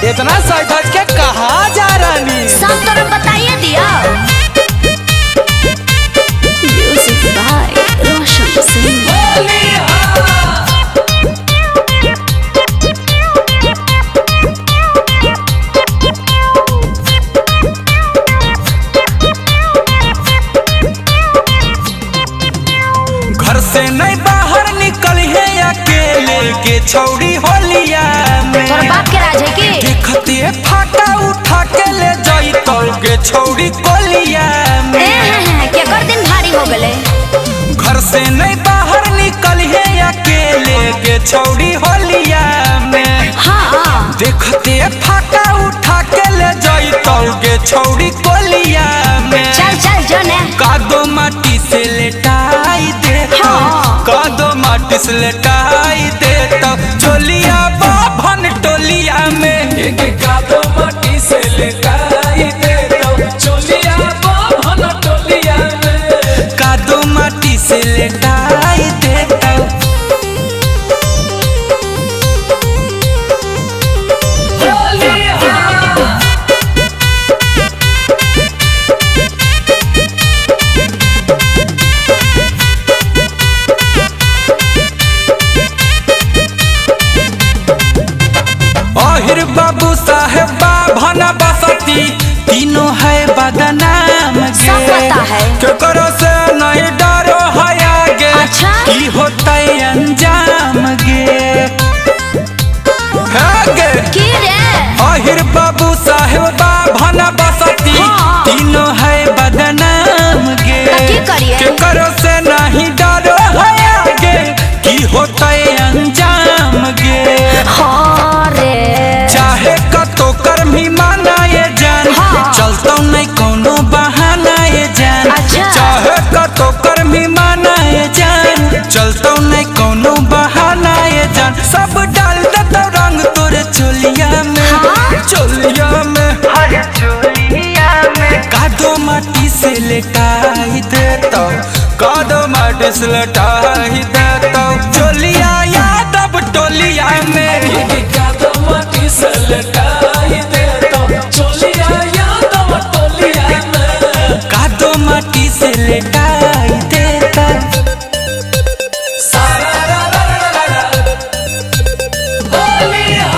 इतना सज धज के कहाँ जा रानी? सब तरफ बताइए दिया। Music by Roshan Singh. घर से नहीं बाहर निकल है अकेले के छौड़ी होलिया में। तोर बाप के राज है की? देखते फाटा उठा के ले जाई तो के छौड़ी कोलिया में। क्या कर दिन भारी हो गले। घर से नहीं बाहर निकल है अकेले के छौड़ी होलिया में। हाँ। देखते फाटा उठा के ले जाई तो के छौड़ी कोलिया में। चल चल जने। कादो माटी से लेटाई दे। हाँ। कादो माटी से लेटाई दे तो चोलिया बाभन टोलिया में। कादो माटी से लेटाई दे तो चोलिया बाभन टोलिया में। कादो माटी से लेटाई दे तो अहिर बाबू साहेब बाभन बसती तीनों है बदनाम गे। सब पता है। केकरो से नहीं डरो है आगे। अच्छा। की होता है अंजाम गे। गे की रे? अहिर बाबू साहेब बाभन बसती हाँ। तीनों है बदनाम गे। तो की करिए? केकरो से नहीं डरो है आगे। की होता है अंजाम गे। हाँ रे। चाहे कतो कर्मी माना ये जान। हाँ। चलता नहीं कोनो बहाना ये जान। अच्छा। चाहे कतो कर्मी माना ये जान। चलता नहीं कोनो बहाना ये जान। सब डाल देता रंग तोरे चोलिया में। हाँ? चोलिया में हरे चोलिया में। कादो माटी से लेटाई देता। कादो माटी से लेटाई देता चोलिया यादव टोलिया में। कादो माटी से लेटाई दे तो चोलिया यादव टोलिया में। कादो माटी से लेटाई देता। सारा रा रा रा रा रा होलिया।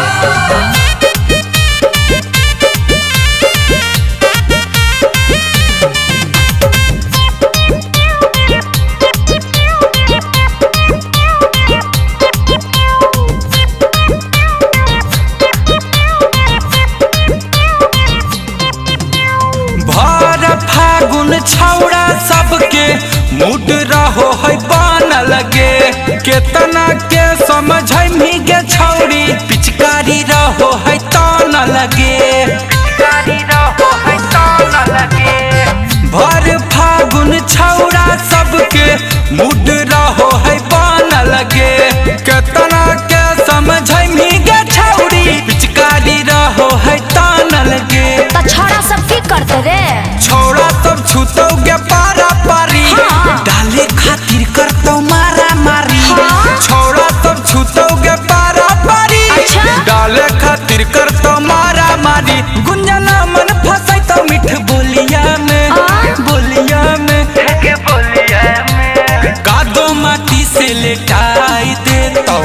भर फागुन छौड़ा सबके मूड रहो है बन लगे। केतना के समझ के छौड़ी पिचकारी रहो है तन लगे। पिचकारी रहो है तन लगे। भर फागुन छौड़ा सबके मूड रहो है बन लगे। केतना के समझ के छौड़ी पिचकारी रहो है तन लगे। तो छोड़ा सब की करते रे? छोड़ा सब छूतो के पारा पारी। हाँ। डाले खातिर करतो मारा मारी। हाँ। छोड़ा सब छूतो के पारा पारी। अच्छा। डाले खातिर करतो मारा मारी। गुंजना मन फसाई तो मिठ बोलिया में। बोलिया में बोलिया में। कादो माटी से लेटाई देतो।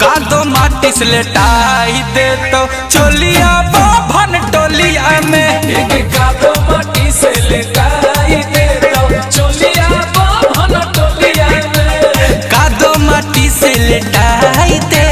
कादो माटी से लेटाई देतो चोलिया बाभन टोलिया में। कादो माटी से लेटाई दे तो चोलिया बाभन टोलिया में। कादो माटी से लेटाई दे